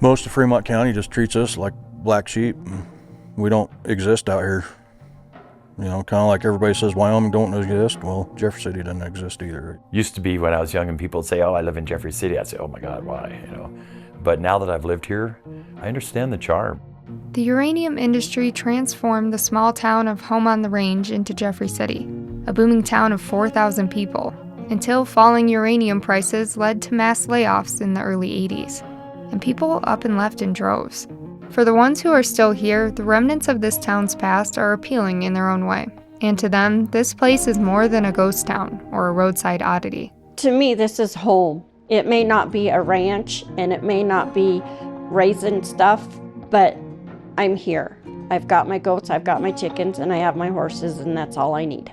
Most of Fremont County just treats us like black sheep. We don't exist out here. You know, kind of like everybody says Wyoming don't exist. Well, Jeffrey City doesn't exist either. Used to be when I was young and people would say, oh, I live in Jeffrey City, I'd say, oh my God, why? You know. But now that I've lived here, I understand the charm. The uranium industry transformed the small town of Home on the Range into Jeffrey City, a booming town of 4,000 people, until falling uranium prices led to mass layoffs in the early 80s, and people up and left in droves. For the ones who are still here, the remnants of this town's past are appealing in their own way. And to them, this place is more than a ghost town or a roadside oddity. To me, this is home. It may not be a ranch and it may not be raising stuff, but I'm here. I've got my goats, I've got my chickens, and I have my horses, and that's all I need.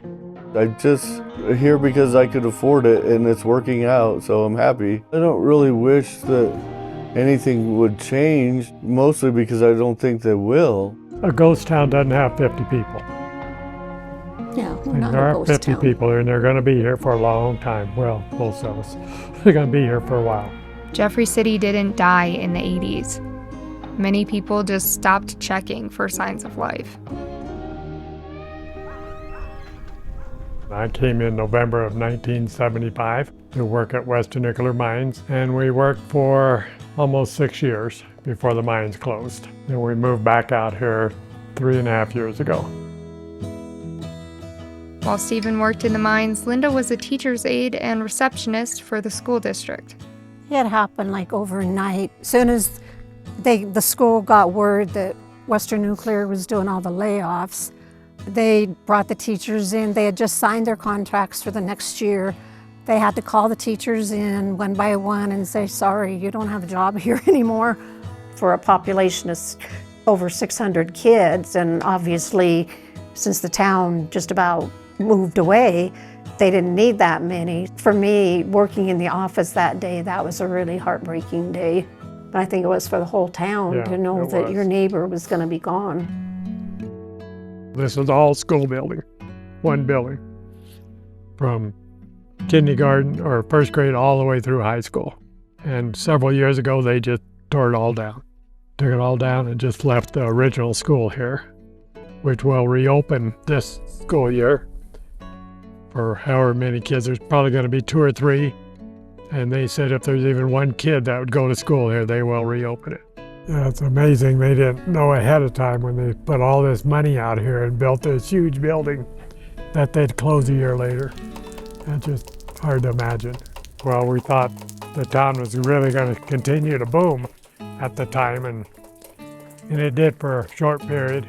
I'm just here because I could afford it and it's working out, so I'm happy. I don't really wish that anything would change, mostly because I don't think they will. A ghost town doesn't have 50 people. Yeah, we're And not there a are ghost 50 town. people and they're going to be here for a long time. Well, most of us. They're going to be here for a while. Jeffrey City didn't die in the 80s. Many people just stopped checking for signs of life. I came in November of 1975 to work at Western Nuclear Mines, and we worked for almost 6 years before the mines closed. Then we moved back out here 3.5 years ago. While Stephen worked in the mines, Linda was a teacher's aide and receptionist for the school district. It happened like overnight. As soon as the school got word that Western Nuclear was doing all the layoffs, they brought the teachers in. They had just signed their contracts for the next year. They had to call the teachers in one by one and say, sorry, you don't have a job here anymore. For a population of over 600 kids, and obviously since the town just about moved away, they didn't need that many. For me, working in the office that day, that was a really heartbreaking day. But I think it was for the whole town to know that your neighbor was going to be gone. This is all school building, one building, from kindergarten or first grade all the way through high school. And several years ago, they just tore it all down. Took it all down and just left the original school here, which will reopen this school year for however many kids. There's probably going to be 2 or 3. And they said if there's even one kid that would go to school here, they will reopen it. Yeah, it's amazing they didn't know ahead of time when they put all this money out here and built this huge building that they'd close a year later. That's just hard to imagine. Well, we thought the town was really going to continue to boom at the time, and it did for a short period.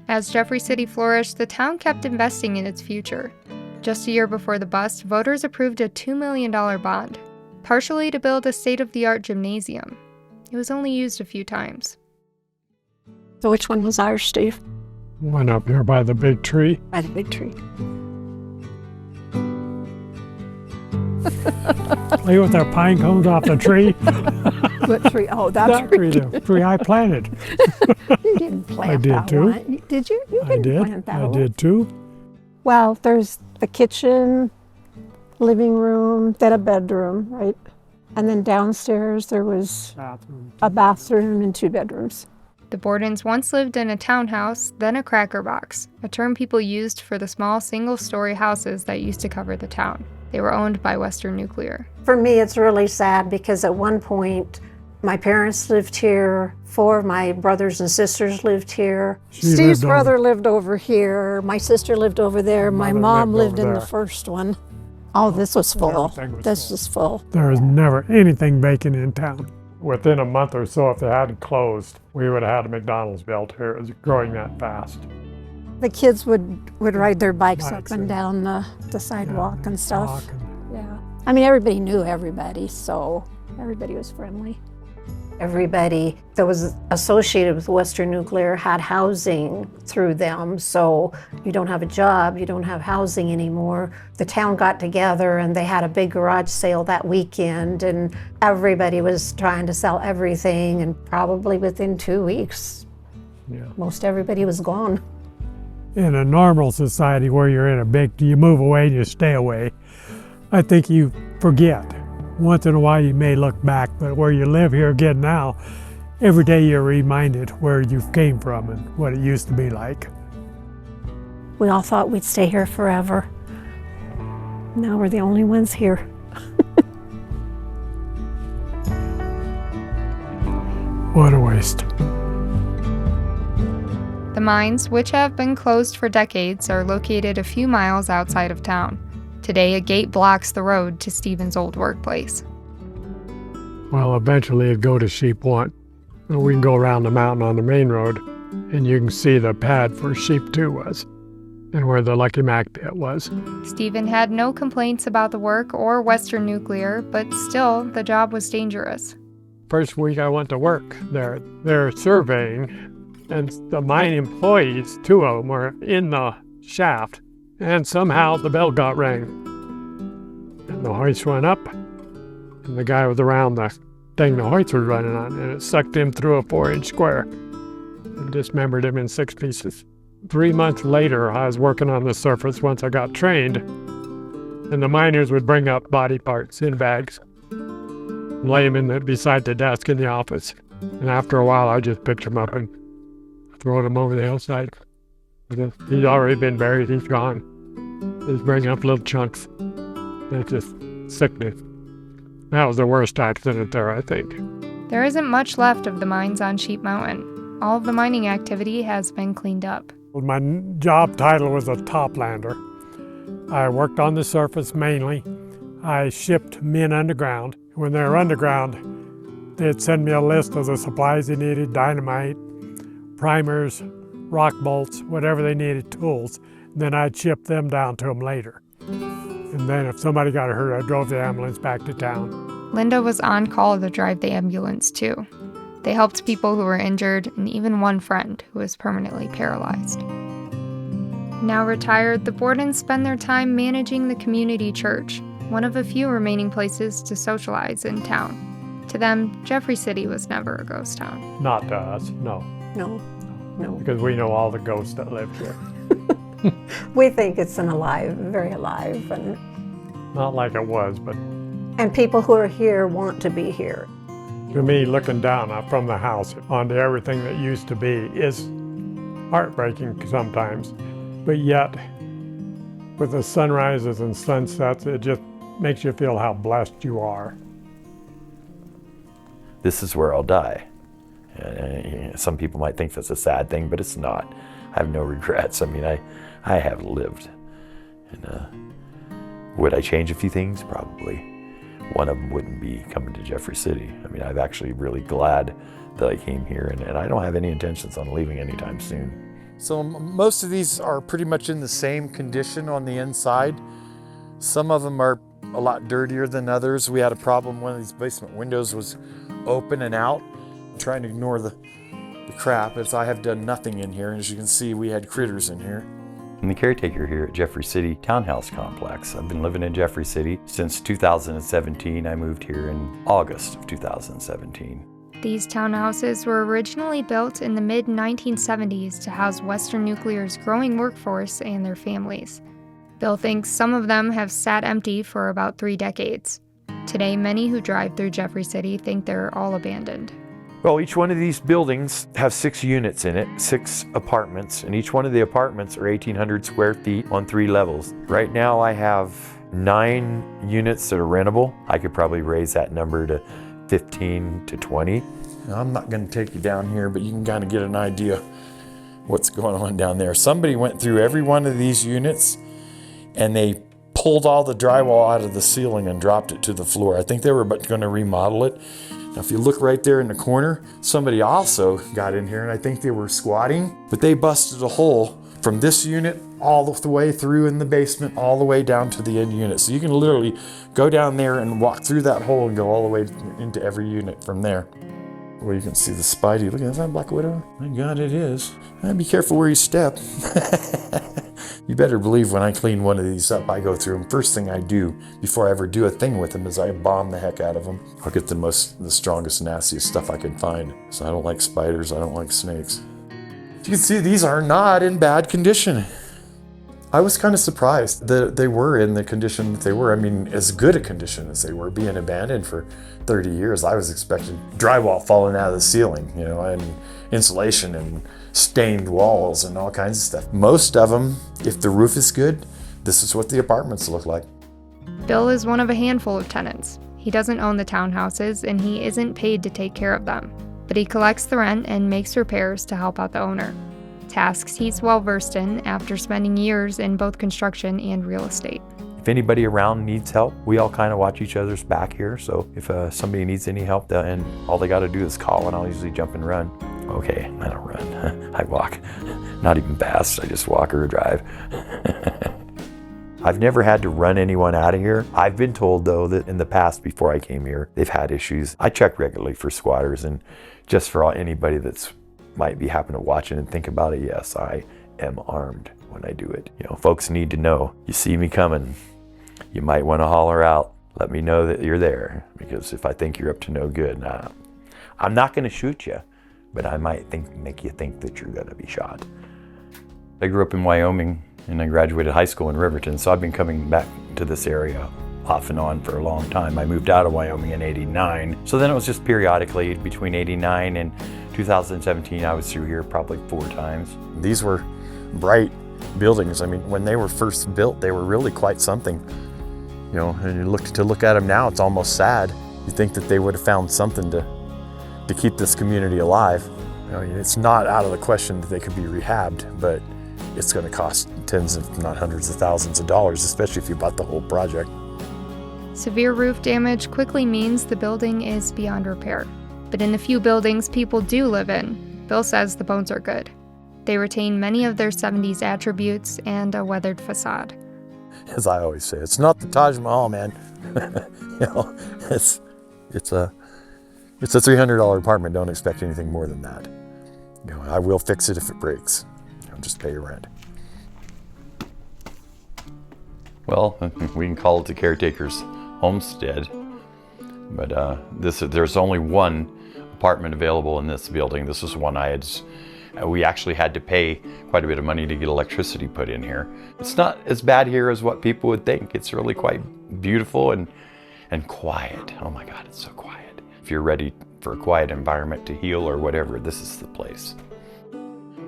As Jeffrey City flourished, the town kept investing in its future. Just a year before the bust, voters approved a $2 million bond, partially to build a state-of-the-art gymnasium. It was only used a few times. So which one was ours, Steve? One up here by the big tree. By the big tree. Play with our pine cones off the tree. What tree? Oh, that tree. The tree I planted. You didn't plant I did that too. one. Did you? You didn't plant that one. I did too. Well, there's the kitchen, living room, then a bedroom, right? And then downstairs there was a bathroom and 2 bedrooms. The Bordens once lived in a townhouse, then a cracker box, a term people used for the small single-story houses that used to cover the town. They were owned by Western Nuclear. For me, it's really sad because at one point, my parents lived here, 4 of my brothers and sisters lived here. Steve's brother lived over here, my sister lived over there, my mom lived in the first one. Oh, this was full. This was full. There was never anything vacant in town. Within a month or so, if they hadn't closed, we would have had a McDonald's built here. It was growing that fast. The kids would ride their bikes up and down the sidewalk and stuff. Yeah. I mean, everybody knew everybody, so everybody was friendly. Everybody that was associated with Western Nuclear had housing through them, so you don't have a job, you don't have housing anymore. The town got together and they had a big garage sale that weekend, and everybody was trying to sell everything, and probably within 2 weeks, most everybody was gone. In a normal society where you're in a big, you move away and you stay away, I think you forget Once in a while you may look back, but where you live here again now, every day you're reminded where you came from and what it used to be like. We all thought we'd stay here forever. Now we're the only ones here. What a waste. The mines, which have been closed for decades, are located a few miles outside of town. Today, a gate blocks the road to Stephen's old workplace. Well, eventually it'd go to Sheep 1. And we can go around the mountain on the main road, and you can see the pad for Sheep 2 was, and where the Lucky Mac pit was. Stephen had no complaints about the work or Western Nuclear, but still, the job was dangerous. First week I went to work there, they're surveying, and the mine employees, 2 of them, were in the shaft, and somehow the bell got rang. And the hoist went up, and the guy was around the thing the hoist was running on, and it sucked him through a 4-inch square and dismembered him in 6 pieces. 3 months later, I was working on the surface once I got trained, and the miners would bring up body parts in bags, lay them beside the desk in the office. And after a while, I just picked them up and throw them over the hillside. He's already been buried, he's gone. Just bring up little chunks. It's just sickening. That was the worst accident there, I think. There isn't much left of the mines on Sheep Mountain. All of the mining activity has been cleaned up. My job title was a toplander. I worked on the surface mainly. I shipped men underground. When they were underground, they'd send me a list of the supplies they needed: dynamite, primers, rock bolts, whatever they needed, tools. Then I'd ship them down to them later. And then if somebody got hurt, I drove the ambulance back to town. Linda was on call to drive the ambulance too. They helped people who were injured and even one friend who was permanently paralyzed. Now retired, the Bordens spend their time managing the community church, one of a few remaining places to socialize in town. To them, Jeffrey City was never a ghost town. Not to us, no. No, no. Because we know all the ghosts that live here. We think it's very alive, and Not like it was, but people who are here want to be here. to me, looking down from the house onto everything that used to be is heartbreaking sometimes. But yet, with the sunrises and sunsets, it just makes you feel how blessed you are. This is where I'll die. Some people might think that's a sad thing, but it's not. I have no regrets. I mean, I have lived. And would I change a few things? Probably. One of them wouldn't be coming to Jeffrey City. I mean, I'm actually really glad that I came here, and I don't have any intentions on leaving anytime soon. So most of these are pretty much in the same condition on the inside. Some of them are a lot dirtier than others. We had a problem, one of these basement windows was open and out. I'm trying to ignore the crap, as I have done nothing in here. And as you can see, we had critters in here. I'm the caretaker here at Jeffrey City Townhouse Complex. I've been living in Jeffrey City since 2017. I moved here in August of 2017. These townhouses were originally built in the mid-1970s to house Western Nuclear's growing workforce and their families. Bill thinks some of them have sat empty for about 3 decades. Today, many who drive through Jeffrey City think they're all abandoned. Well, each one of these buildings have 6 units in it, 6 apartments, and each one of the apartments are 1,800 square feet on 3 levels. Right now I have 9 units that are rentable. I could probably raise that number to 15 to 20. Now, I'm not going to take you down here, but you can kind of get an idea what's going on down there. Somebody went through every one of these units and they pulled all the drywall out of the ceiling and dropped it to the floor. I think they were going to remodel it. Now, if you look right there in the corner, somebody also got in here and I think they were squatting, but they busted a hole from this unit all the way through in the basement, all the way down to the end unit. So you can literally go down there and walk through that hole and go all the way into every unit from there. Well, you can see the Spidey. Look at that Black Widow. My God, it is. Be careful where you step. You better believe when I clean one of these up, I go through them. First thing I do before I ever do a thing with them is I bomb the heck out of them. I'll get the strongest, nastiest stuff I can find. So I don't like spiders. I don't like snakes. You can see these are not in bad condition. I was kind of surprised that they were in the condition that they were. I mean, as good a condition as they were, being abandoned for 30 years. I was expecting drywall falling out of the ceiling, you know, and insulation and stained walls and all kinds of stuff. Most of them, if the roof is good, this is what the apartments look like. Bill is one of a handful of tenants. He doesn't own the townhouses, and he isn't paid to take care of them, but he collects the rent and makes repairs to help out the owner. Tasks he's well versed in after spending years in both construction and real estate. If anybody around needs help, we all kind of watch each other's back here. So if somebody needs any help, and all they got to do is call, and I'll usually jump and run. Okay, I don't run. I walk. Not even fast. I just walk or drive. I've never had to run anyone out of here. I've been told, though, that in the past, before I came here, they've had issues. I check regularly for squatters, and just for anybody that's might be happen to watch it and think about it, yes, I am armed when I do it. You know, folks need to know, you see me coming, you might want to holler out, let me know that you're there, because if I think you're up to no good, I'm not going to shoot you, but I might make you think that you're going to be shot. I grew up in Wyoming, and I graduated high school in Riverton, so I've been coming back to this area off and on for a long time. I moved out of Wyoming in '89, so then it was just periodically between '89 and 2017. I was through here probably 4 times. These were bright buildings. I mean, when they were first built, they were really quite something. You know, and you look at them now, it's almost sad. You think that they would have found something to keep this community alive. You know, it's not out of the question that they could be rehabbed, but it's going to cost tens, if not hundreds of thousands of dollars, especially if you bought the whole project. Severe roof damage quickly means the building is beyond repair. But in the few buildings people do live in, Bill says the bones are good. They retain many of their 70s attributes and a weathered facade. As I always say, it's not the Taj Mahal, man. You know, it's a $300 apartment. Don't expect anything more than that. You know, I will fix it if it breaks. You know, just pay your rent. Well, we can call it the caretaker's homestead, but there's only one apartment available in this building. This is one we actually had to pay quite a bit of money to get electricity put in here. It's not as bad here as what people would think. It's really quite beautiful and quiet. Oh my God, it's so quiet. If you're ready for a quiet environment to heal or whatever, this is the place.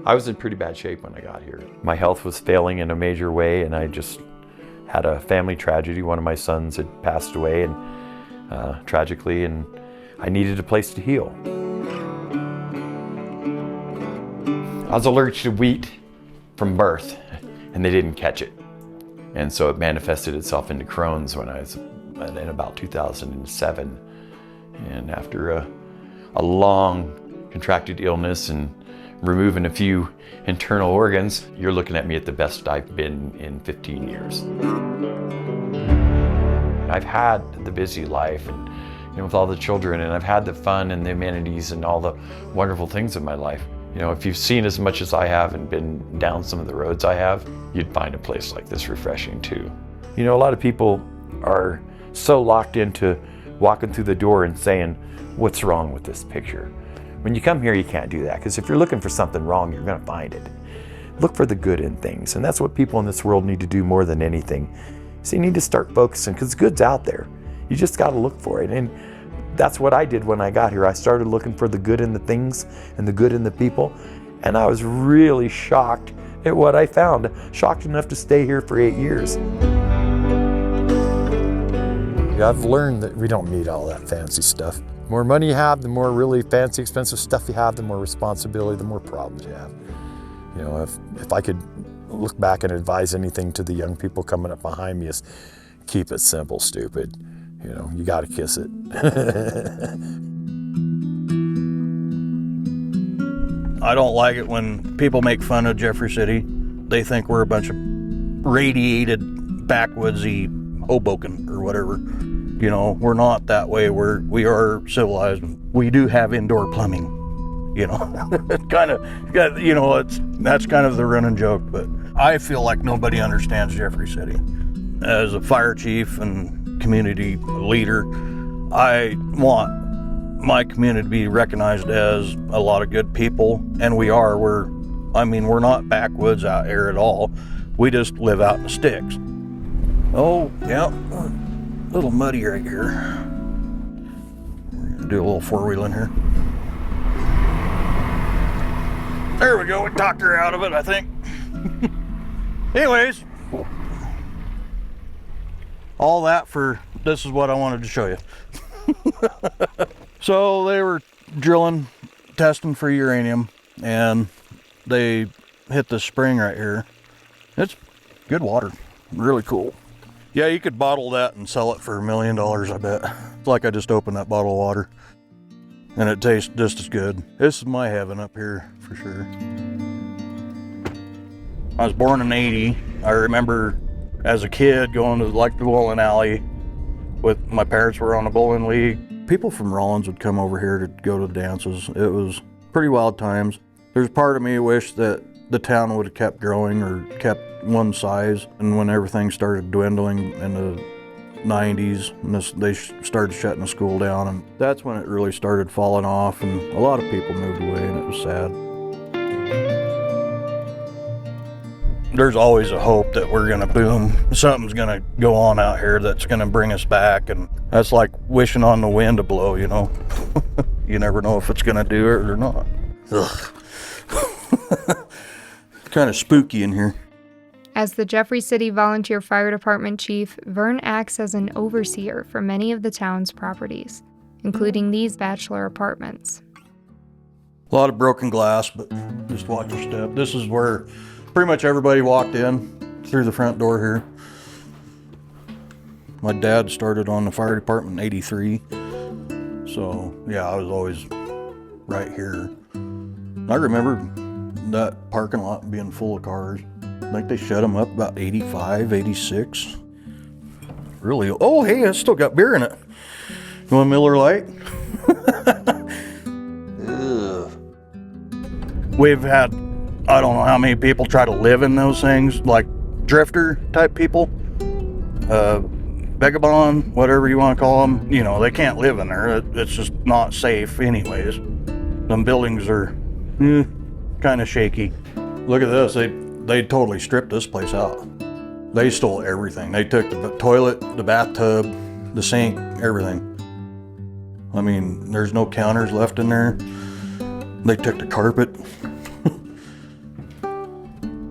I was in pretty bad shape when I got here. My health was failing in a major way, and I just had a family tragedy. One of my sons had passed away, and tragically, and I needed a place to heal. I was allergic to wheat from birth, and they didn't catch it. And so it manifested itself into Crohn's when I was in about 2007. And after a long contracted illness and removing a few internal organs, you're looking at me at the best I've been in 15 years. I've had the busy life, and you know, with all the children, and I've had the fun and the amenities and all the wonderful things in my life. You know, if you've seen as much as I have and been down some of the roads I have, you'd find a place like this refreshing too. You know, a lot of people are so locked into walking through the door and saying, what's wrong with this picture? When you come here, you can't do that, because if you're looking for something wrong, you're going to find it. Look for the good in things, and that's what people in this world need to do more than anything. So you need to start focusing, because good's out there. You just got to look for it, and that's what I did when I got here. I started looking for the good in the things and the good in the people, and I was really shocked at what I found. Shocked enough to stay here for 8 years. I've learned that we don't need all that fancy stuff. The more money you have, the more really fancy, expensive stuff you have, the more responsibility, the more problems you have. You know, if I could look back and advise anything to the young people coming up behind me, is keep it simple, stupid. You know, you gotta kiss it. I don't like it when people make fun of Jeffrey City. They think we're a bunch of radiated, backwoodsy Hoboken or whatever. You know, we're not that way. We are civilized. We do have indoor plumbing. You know, that's kind of the running joke. But I feel like nobody understands Jeffrey City. As a fire chief and community leader, I want my community to be recognized as a lot of good people, and we are. We're not backwoods out here at all. We just live out in the sticks. Oh, yeah, a little muddy right here. We're gonna do a little four-wheel in here. There we go, we talked her out of it, I think. Anyways, all that for, this is what I wanted to show you. So they were drilling, testing for uranium, and they hit the spring right here. It's good water, really cool. Yeah, you could bottle that and sell it for $1 million, I bet. It's like I just opened that bottle of water, and it tastes just as good. This is my heaven up here, for sure. I was born in '80. I remember as a kid going to like the bowling alley with my parents were on a bowling league. People from Rollins would come over here to go to the dances. It was pretty wild times. There's part of me wish that the town would have kept growing or kept one size, and when everything started dwindling in the 90s and they started shutting the school down, and that's when it really started falling off, and a lot of people moved away, and it was sad. There's always a hope that we're gonna boom. Something's gonna go on out here that's gonna bring us back, and that's like wishing on the wind to blow, you know? You never know if it's gonna do it or not. Ugh. Kind of spooky in here. As the Jeffrey City Volunteer Fire Department chief, Vern acts as an overseer for many of the town's properties, including these bachelor apartments. A lot of broken glass, but just watch your step. This is where pretty much everybody walked in through the front door here. My dad started on the fire department in '83. So yeah, I was always right here. I remember that parking lot being full of cars. I think they shut them up about 85, 86. Really, oh hey, I still got beer in it. You want a Miller Lite? We've had, I don't know how many people try to live in those things, like drifter type people, vagabond, whatever you want to call them. You know, they can't live in there. It's just not safe anyways. Them buildings are kind of shaky. Look at this, they totally stripped this place out. They stole everything. They took the toilet, the bathtub, the sink, everything. I mean, there's no counters left in there. They took the carpet.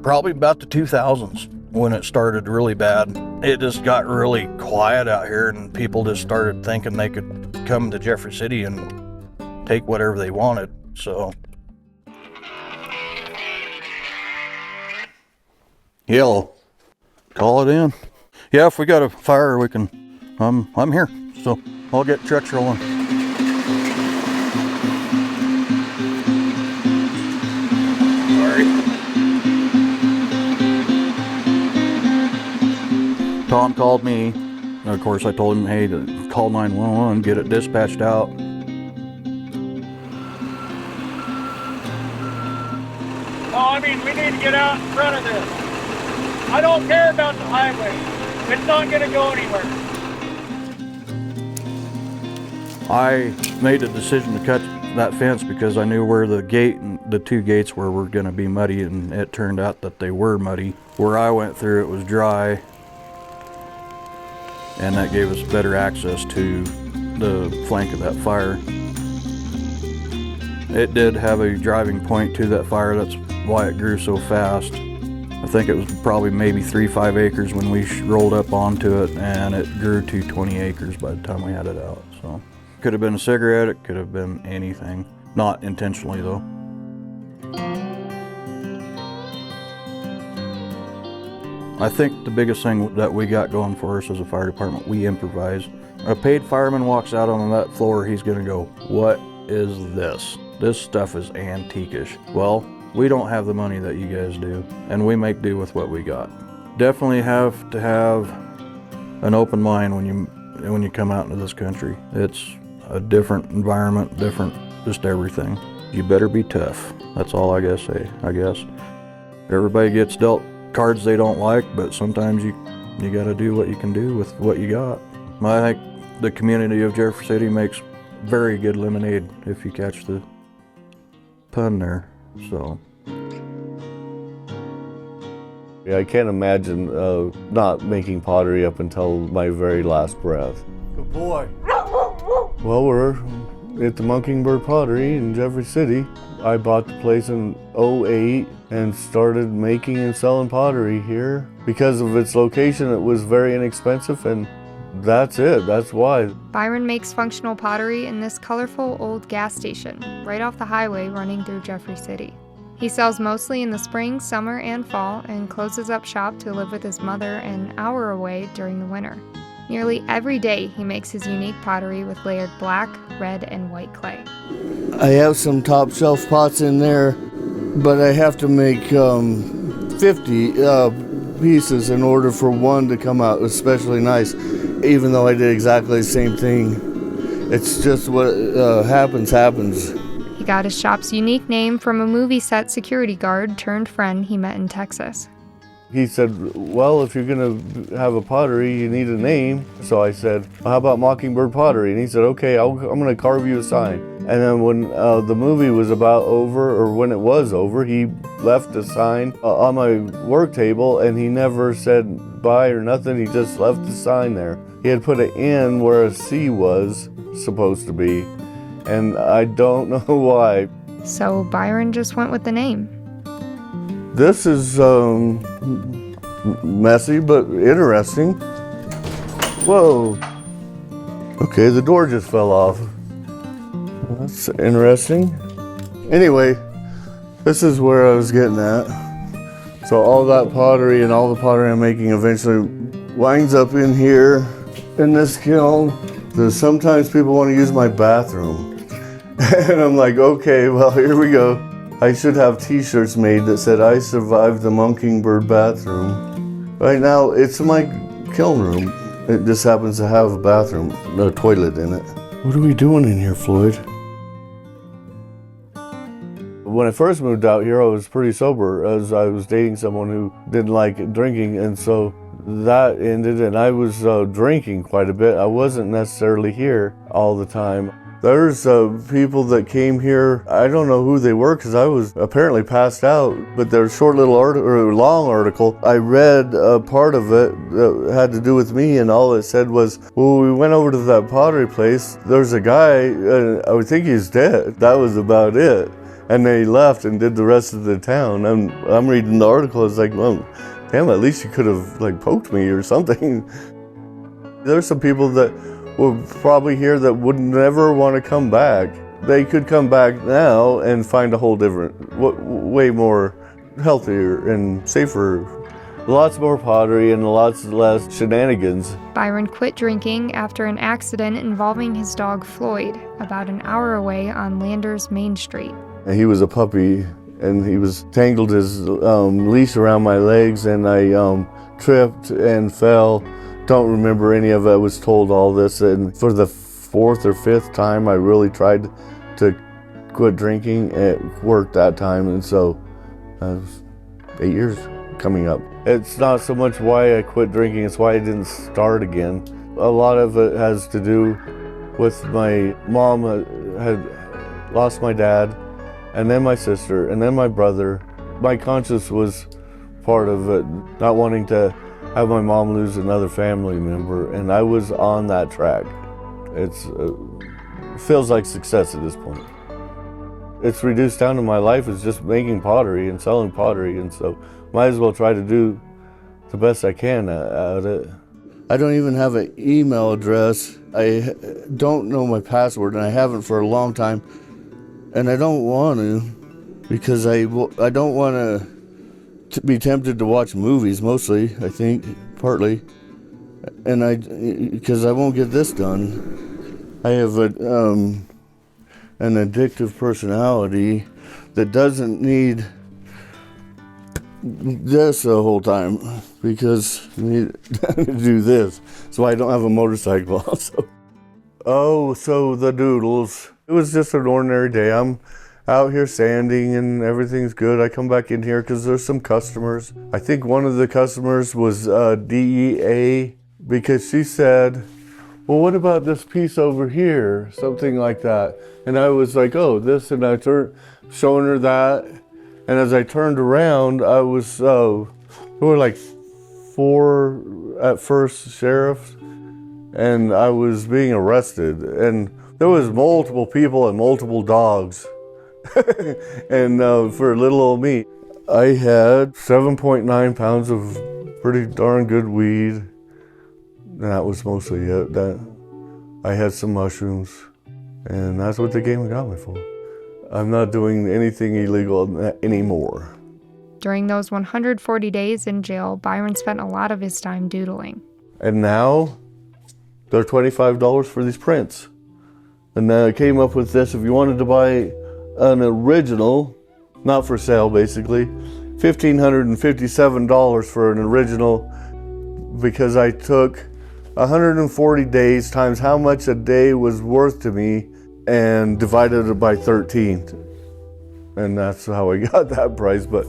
Probably about the 2000s when it started really bad. It just got really quiet out here, and people just started thinking they could come to Jeffrey City and take whatever they wanted, so. Yellow, call it in. Yeah, if we got a fire, we can, I'm here, so I'll get trucks rolling. Sorry. Tom called me, and of course I told him, hey, to call 911, get it dispatched out. Oh, I mean, we need to get out in front of this. I don't care about the highway. It's not gonna go anywhere. I made a decision to cut that fence because I knew where the gate and the two gates were gonna be muddy, and it turned out that they were muddy. Where I went through, it was dry, and that gave us better access to the flank of that fire. It did have a driving point to that fire, that's why it grew so fast. I think it was probably maybe 3-5 acres when we rolled up onto it, and it grew to 20 acres by the time we had it out. So could have been a cigarette, it could have been anything. Not intentionally though. I think the biggest thing that we got going for us as a fire department, we improvise. A paid fireman walks out on that floor, he's gonna go, what is this? This stuff is antique-ish. Well, we don't have the money that you guys do, and we make do with what we got. Definitely have to have an open mind when you come out into this country. It's a different environment, different just everything. You better be tough. That's all I gotta say, I guess. Everybody gets dealt cards they don't like, but sometimes you gotta do what you can do with what you got. I think the community of Jeffrey City makes very good lemonade, if you catch the pun there. So I can't imagine not making pottery up until my very last breath. Good boy. Well, we're at the Mockingbird Pottery in Jeffrey City. I bought the place in '08 and started making and selling pottery here. Because of its location, it was very inexpensive, and that's it. That's why. Byron makes functional pottery in this colorful old gas station right off the highway running through Jeffrey City. He sells mostly in the spring, summer, and fall, and closes up shop to live with his mother an hour away during the winter. Nearly every day he makes his unique pottery with layered black, red, and white clay. I have some top shelf pots in there, but I have to make 50 pieces in order for one to come out especially nice, even though I did exactly the same thing. It's just what happens. He got his shop's unique name from a movie set security guard turned friend he met in Texas. He said, well, if you're gonna have a pottery, you need a name. So I said, well, how about Mockingbird Pottery? And he said, okay, I'm gonna carve you a sign. And then when the movie was about over, or when it was over, he left a sign on my work table, and he never said bye or nothing. He just left the sign there. He had put an N where a C was supposed to be, and I don't know why. So Byron just went with the name. This is messy, but interesting. Whoa. Okay, the door just fell off. That's interesting. Anyway, this is where I was getting at. So all that pottery and all the pottery I'm making eventually winds up in here, in this kiln. Sometimes people want to use my bathroom. And I'm like, okay, well, here we go. I should have t-shirts made that said, I survived the Mockingbird bathroom. Right now, it's my kiln room. It just happens to have a bathroom, a toilet in it. What are we doing in here, Floyd? When I first moved out here, I was pretty sober, as I was dating someone who didn't like drinking, and so that ended, and I was drinking quite a bit. I wasn't necessarily here all the time. There's people that came here, I don't know who they were because I was apparently passed out, but there's a short little or long article. I read a part of it that had to do with me, and all it said was, well, we went over to that pottery place, there's a guy, I would think he's dead. That was about it. And they left and did the rest of the town. I'm reading the article, it's like, well, damn, at least you could have like poked me or something. There's some people that were probably here that would never want to come back. They could come back now and find a whole different, way more healthier and safer. Lots more pottery and lots less shenanigans. Byron quit drinking after an accident involving his dog Floyd about an hour away on Landers Main Street. He was a puppy, and he was tangled his leash around my legs, and I tripped and fell. Don't remember any of it. I was told all this, and for the 4th or 5th time I really tried to quit drinking. It worked that time, and so that was 8 years coming up. It's not so much why I quit drinking, it's why I didn't start again. A lot of it has to do with my mom had lost my dad, and then my sister, and then my brother. My conscience was part of it, not wanting to have my mom lose another family member, and I was on that track. It feels like success at this point. It's reduced down to my life is just making pottery and selling pottery, and so might as well try to do the best I can at it. I don't even have an email address. I don't know my password, and I haven't for a long time, and I don't want to, because I don't want to be tempted to watch movies, mostly, I think, partly, and because I won't get this done. I have an addictive personality that doesn't need this the whole time, because I need to do this, so I don't have a motorcycle also. Oh, so the doodles. It was just an ordinary day. I'm out here sanding and everything's good. I come back in here because there's some customers. I think one of the customers was DEA, because she said, well, what about this piece over here? Something like that. And I was like, oh, this, and I showing her that. And as I turned around, I was, what There were like 4 at first sheriffs, and I was being arrested, and there was multiple people and multiple dogs. And for little old me, I had 7.9 pounds of pretty darn good weed. And that was mostly it. I had some mushrooms, and that's what the game got me for. I'm not doing anything illegal anymore. During those 140 days in jail, Byron spent a lot of his time doodling. And now, they're $25 for these prints. And then I came up with this: if you wanted to buy an original, not for sale basically, $1,557 for an original, because I took 140 days times how much a day was worth to me and divided it by 13. And that's how I got that price, but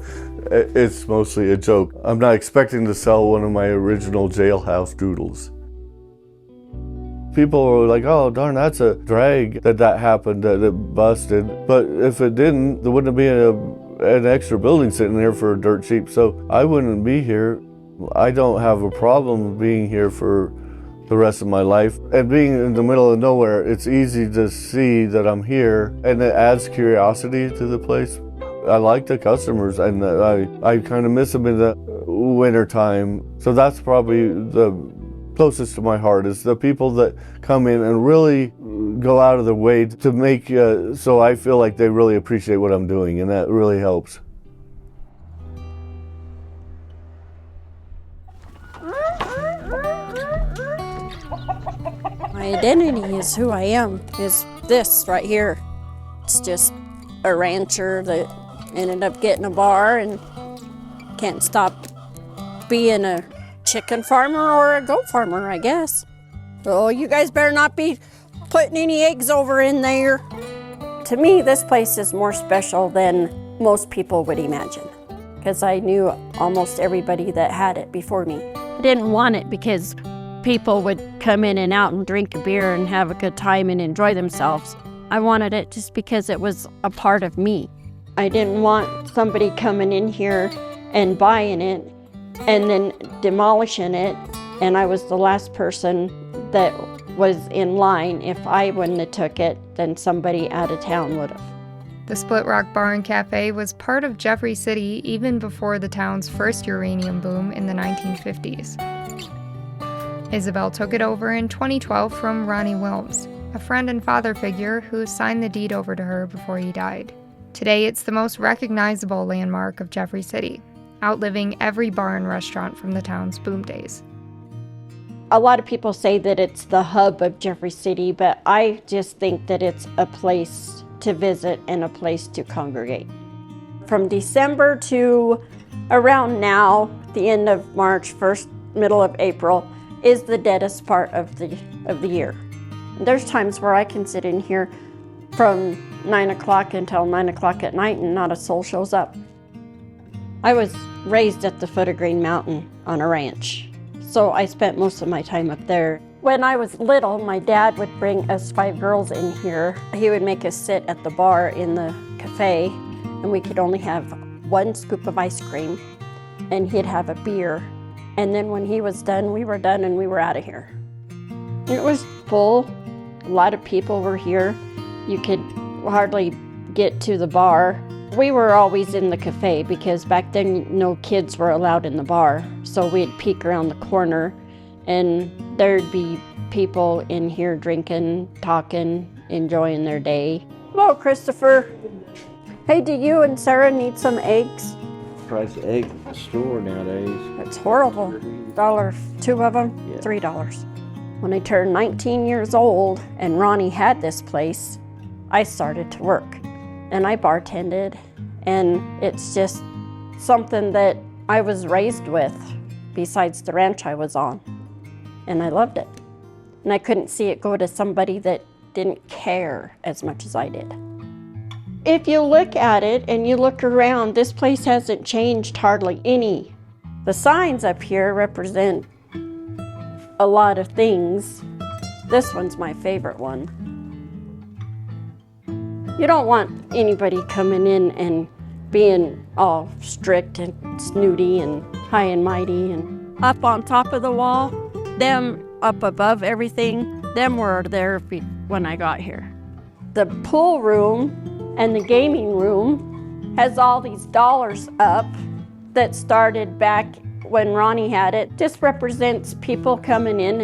it's mostly a joke. I'm not expecting to sell one of my original jailhouse doodles. People are like, oh darn, that's a drag that happened, that it busted. But if it didn't, there wouldn't be an extra building sitting there for dirt cheap, so I wouldn't be here. I don't have a problem being here for the rest of my life. And being in the middle of nowhere, it's easy to see that I'm here, and it adds curiosity to the place. I like the customers, and I kind of miss them in the winter time. So that's probably the closest to my heart, is the people that come in and really go out of their way to make so I feel like they really appreciate what I'm doing, and that really helps. My identity is who I am, is this right here. It's just a rancher that ended up getting a bar and can't stop being a chicken farmer or a goat farmer, I guess. Oh, you guys better not be putting any eggs over in there. To me, this place is more special than most people would imagine, because I knew almost everybody that had it before me. I didn't want it because people would come in and out and drink a beer and have a good time and enjoy themselves. I wanted it just because it was a part of me. I didn't want somebody coming in here and buying it and then demolishing it, and I was the last person that was in line. If I wouldn't have took it, then somebody out of town would have. The Split Rock Bar and Cafe was part of Jeffrey City even before the town's first uranium boom in the 1950s. Isabel took it over in 2012 from Ronnie Wilms, a friend and father figure who signed the deed over to her before he died. Today, it's the most recognizable landmark of Jeffrey City, outliving every bar and restaurant from the town's boom days. A lot of people say that it's the hub of Jeffrey City, but I just think that it's a place to visit and a place to congregate. From December to around now, the end of March, middle of April, is the deadest part of the year. There's times where I can sit in here from 9 o'clock until 9 o'clock at night and not a soul shows up. I was raised at the foot of Green Mountain on a ranch, so I spent most of my time up there. When I was little, my dad would bring us 5 girls in here. He would make us sit at the bar in the cafe, and we could only have 1 scoop of ice cream, and he'd have a beer. And then when he was done, we were done and we were out of here. It was full. A lot of people were here. You could hardly get to the bar. We were always in the cafe because back then no kids were allowed in the bar. So we'd peek around the corner and there'd be people in here drinking, talking, enjoying their day. Hello, Christopher. Hey, do you and Sarah need some eggs? Price of egg at the store nowadays. It's horrible. $1, 2 of them, Yeah. $3. When I turned 19 years old and Ronnie had this place, I started to work and I bartended, and it's just something that I was raised with besides the ranch I was on, and I loved it. And I couldn't see it go to somebody that didn't care as much as I did. If you look at it and you look around, this place hasn't changed hardly any. The signs up here represent a lot of things. This one's my favorite one. You don't want anybody coming in and being all strict and snooty and high and mighty. And up on top of the wall, them up above everything, them were there when I got here. The pool room and the gaming room has all these dollars up that started back when Ronnie had it. Just represents people coming in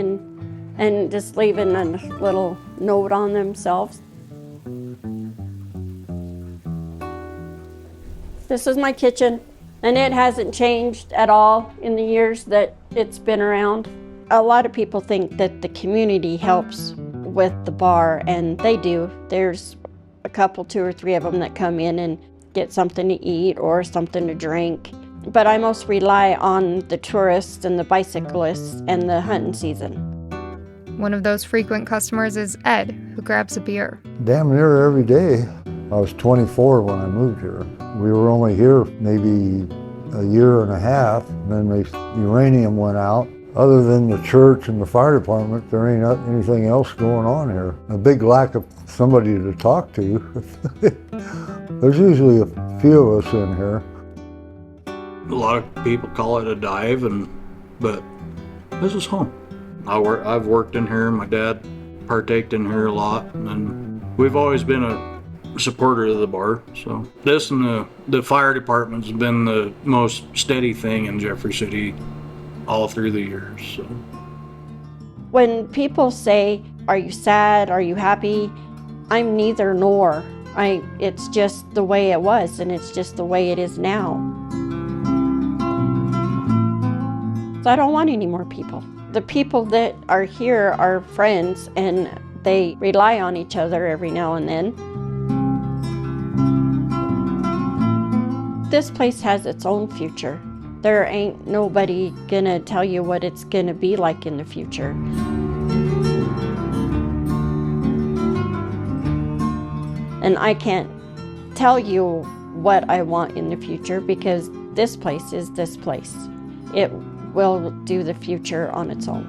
and just leaving a little note on themselves. This is my kitchen, and it hasn't changed at all in the years that it's been around. A lot of people think that the community helps with the bar, and they do. There's a couple, 2 or 3 of them that come in and get something to eat or something to drink. But I most rely on the tourists and the bicyclists and the hunting season. One of those frequent customers is Ed, who grabs a beer. Damn near every day. I was 24 when I moved here. We were only here maybe a year and a half, and then the uranium went out. Other than the church and the fire department, there ain't anything else going on here. A big lack of somebody to talk to. There's usually a few of us in here. A lot of people call it a dive, but this is home. I've worked in here. My dad partaked in here a lot, and we've always been a supporter of the bar. So this and the fire department's been the most steady thing in Jeffrey City all through the years. So when people say, "Are you sad? Are you happy?" I'm neither nor. It's just the way it was, and it's just the way it is now. So I don't want any more people. The people that are here are friends, and they rely on each other every now and then. This place has its own future. There ain't nobody gonna tell you what it's gonna be like in the future. And I can't tell you what I want in the future because this place is this place. It will do the future on its own.